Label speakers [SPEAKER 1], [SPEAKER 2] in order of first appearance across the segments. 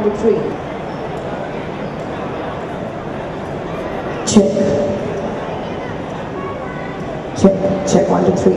[SPEAKER 1] to 3. Check. Check 1 to 3.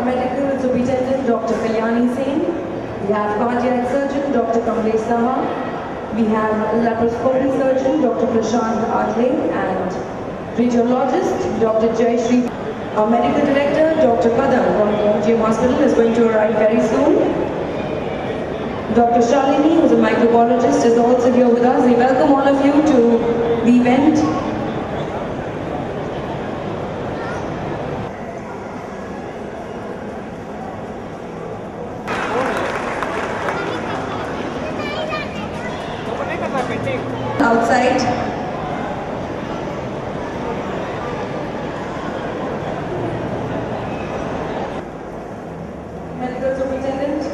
[SPEAKER 1] Medical Superintendent Dr. Kalyani Singh. We have Cardiac Surgeon Dr. Kamlesh Saha. We have Laparoscopy Surgeon Dr. Prashant Atle and Radiologist Dr. Jayashree. Our Medical Director Dr. Padam from GM Hospital is going to arrive very soon. Dr. Shalini, who is a microbiologist, is also here with us. We welcome all of you to the event. Outside. Medical Superintendent.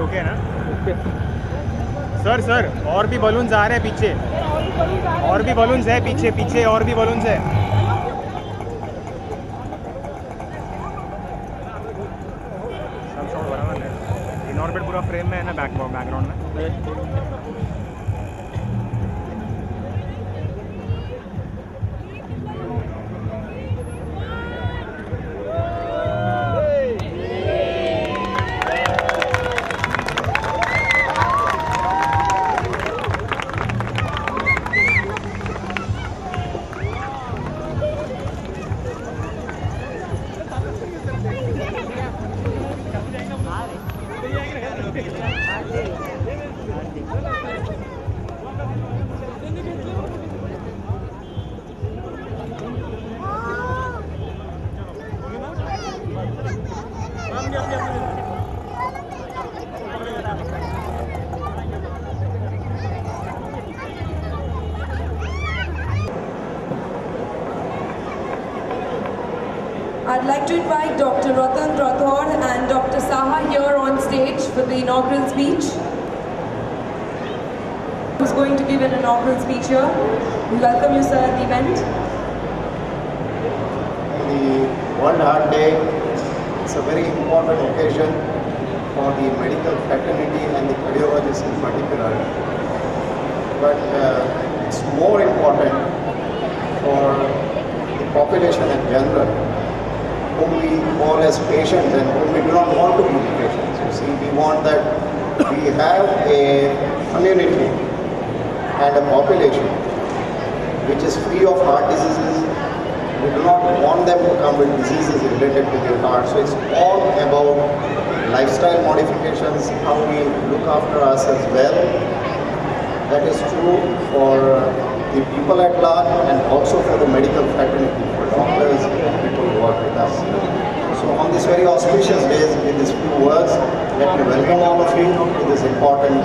[SPEAKER 2] Okay ना? Sir और भी balloons आ रहे हैं पीछे, और भी balloons है पीछे और भी बलून्स है। सब शॉट बराबर है। इनऑर्बिट पूरा फ्रेम में है ना, बैकग्राउंड में।
[SPEAKER 1] I'd like to invite Dr. Ratan Rathod and Dr. Saha here on stage for the inaugural speech. Who's going to give an inaugural speech here? We welcome you, sir, at the event.
[SPEAKER 3] The World Heart Day is a very important occasion for the medical fraternity and the cardiologists in particular. But it's more important for the population in general, whom we call as patients and whom we do not want to be patients. You see, we want that we have a community and a population which is free of heart diseases we do not want them to come with diseases related to their heart. So it's all about lifestyle modifications, how we look after us as well. That is true for the people at large and also for the medical fraternity, for doctors and people who work with us. So on this very auspicious days, with these few words, let me welcome all of you to this important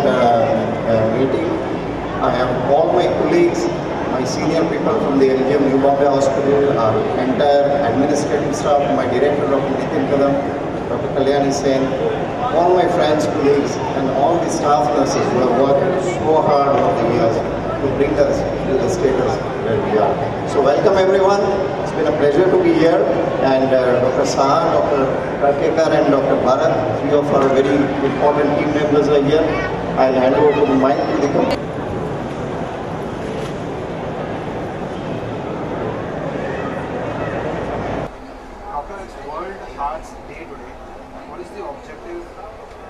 [SPEAKER 3] meeting. I have all my colleagues, my senior people from the LGM New Bombay Hospital, our entire administrative staff, my director Dr. Nitin Kadam, Dr. Kalyani Sen, all my friends, colleagues, and all the staff nurses who have worked so hard over the years to bring us to the status where we are. So welcome everyone. It's been a pleasure to be here. And Dr. Saha, Dr. Karkekar and Dr. Bharat, three of our very important team members are here. I'll hand over to the mic to the company.
[SPEAKER 2] Doctor, it's World Hearts Day today. What is the objective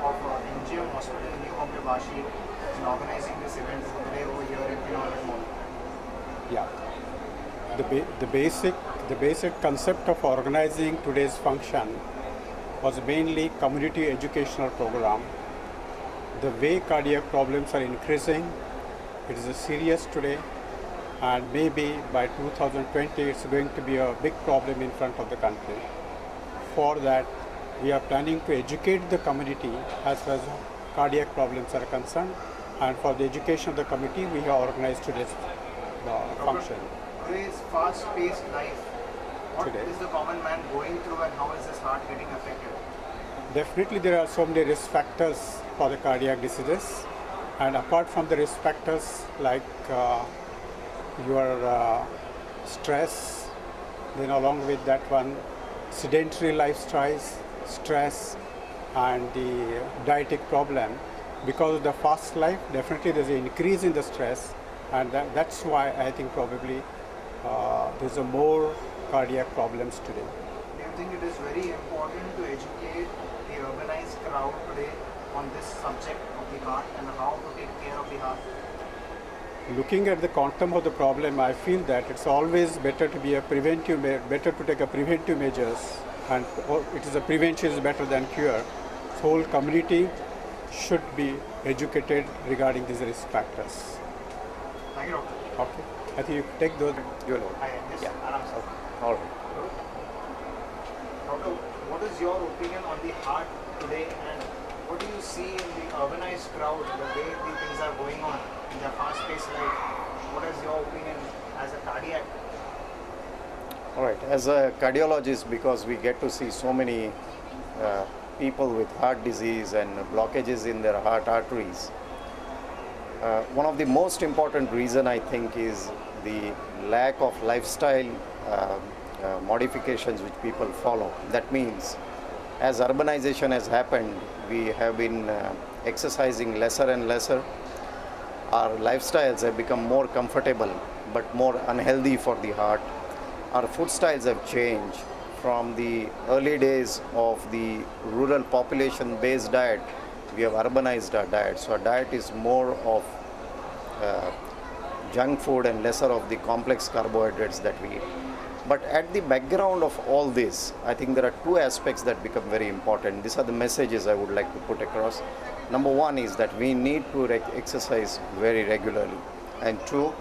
[SPEAKER 2] of NGM Hospital in New Bombay Vashi in organizing this event today over here in Pinoy Mall?
[SPEAKER 4] Yeah. The basic concept of organizing today's function was mainly community educational program. The way cardiac problems are increasing, it is serious today, and maybe by 2020 it's going to be a big problem in front of the country. For that, we are planning to educate the community as far as cardiac problems are concerned, and for the education of the committee, we have organized today's function.
[SPEAKER 2] Today's fast-paced life, what
[SPEAKER 4] Today.
[SPEAKER 2] is the common man going through and how is his heart getting affected?
[SPEAKER 4] Definitely there are so many risk factors for the cardiac diseases, and apart from the risk factors like your stress, then along with that one, sedentary lifestyles, stress, and the dietic problem. Because of the fast life, definitely there's an increase in the stress, and that's why I think probably there's a more cardiac problems today.
[SPEAKER 2] Do you think it is very important to educate the urbanized crowd today on this subject of the heart and how to take care of the heart?
[SPEAKER 4] Looking at the quantum of the problem, I feel that it's always better to be better to take a preventive measures, and it is a prevention is better than cure. So whole community should be educated regarding these risk factors.
[SPEAKER 2] Thank you, Doctor.
[SPEAKER 4] Okay, I think you take those. You alone.
[SPEAKER 2] Yes,
[SPEAKER 4] Yeah.
[SPEAKER 2] Aram.
[SPEAKER 4] All right.
[SPEAKER 2] Doctor, what is your opinion on the heart today and what do you see in the urbanized crowd, the way the things are going on in their fast-paced life? What is your opinion as a cardiac?
[SPEAKER 3] All right, as a cardiologist, because we get to see so many people with heart disease and blockages in their heart arteries, one of the most important reason I think is the lack of lifestyle modifications which people follow. That means as urbanization has happened, we have been exercising lesser and lesser. Our lifestyles have become more comfortable but more unhealthy for the heart. Our food styles have changed from the early days of the rural population based diet. We have urbanized our diet. So our diet is more of junk food and lesser of the complex carbohydrates that we eat. But at the background of all this, I think there are two aspects that become very important. These are the messages I would like to put across. Number one is that we need to exercise very regularly. And two,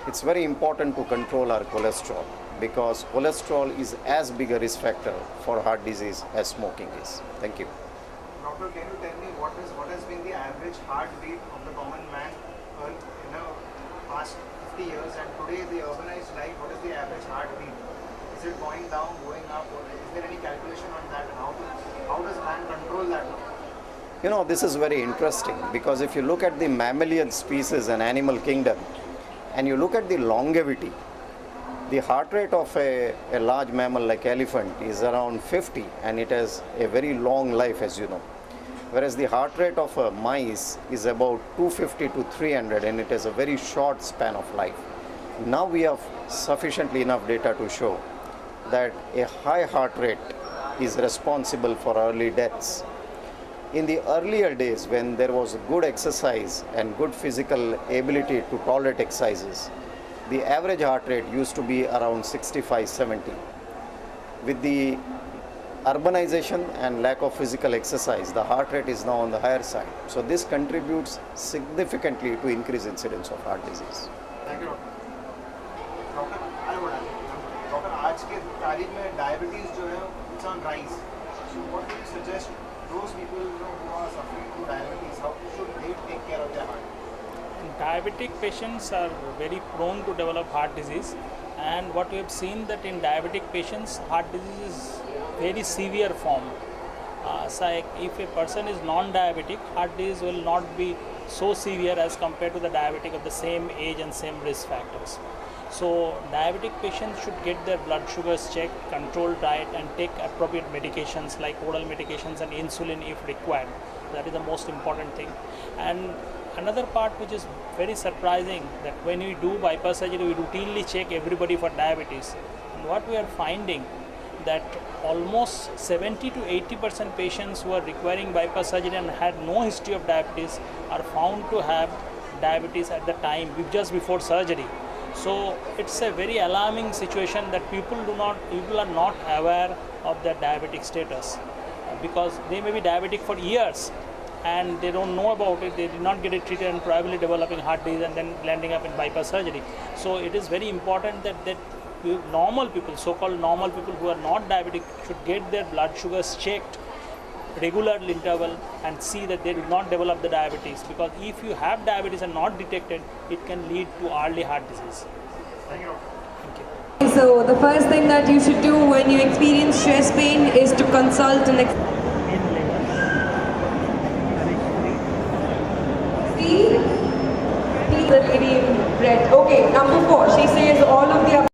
[SPEAKER 3] it's very important to control our cholesterol, because cholesterol is as big a risk factor for heart disease as smoking is. Thank you.
[SPEAKER 2] Doctor, can you tell me what has been the average heartbeat of the common man in the past 50 years and today the urbanized life, what is the average heartbeat? Is it going down, going up, or is there any calculation on that? And how does man control that?
[SPEAKER 3] You know, this is very interesting, because if you look at the mammalian species and animal kingdom, and you look at the longevity, the heart rate of a large mammal like elephant is around 50, and it has a very long life, as you know. Whereas the heart rate of a mice is about 250 to 300, and it has a very short span of life. Now we have sufficiently enough data to show that a high heart rate is responsible for early deaths. In the earlier days, when there was good exercise and good physical ability to tolerate exercises, the average heart rate used to be around 65-70. With the urbanization and lack of physical exercise, the heart rate is now on the higher side. So this contributes significantly to increased incidence of heart disease.
[SPEAKER 2] Thank you, doctor doctor आज के तारीख में diabetes जो है it's on rise so what do you suggest those people who are suffering from diabetes how should they take care of their heart
[SPEAKER 5] Diabetic patients are very prone to develop heart disease, and what we have seen that in diabetic patients heart disease is very severe form. So if a person is non-diabetic, heart disease will not be so severe as compared to the diabetic of the same age and same risk factors. So diabetic patients should get their blood sugars checked, control diet, and take appropriate medications like oral medications and insulin if required. That is the most important thing. And another part which is very surprising, that when we do bypass surgery, we routinely check everybody for diabetes. And what we are finding, that almost 70 to 80% patients who are requiring bypass surgery and had no history of diabetes are found to have diabetes at the time just before surgery. So it's a very alarming situation that people are not aware of their diabetic status, because they may be diabetic for years and they don't know about it, they did not get it treated and probably developing heart disease and then landing up in bypass surgery. So it is very important that normal people, so-called normal people who are not diabetic, should get their blood sugars checked regular interval and see that they do not develop the diabetes, because if you have diabetes and not detected, it can lead to early heart disease.
[SPEAKER 2] Thank you
[SPEAKER 5] Thank you.
[SPEAKER 1] So the first thing that you should do when you experience chest pain is to consult an See? The lady in red. Okay, number 4. She says all of the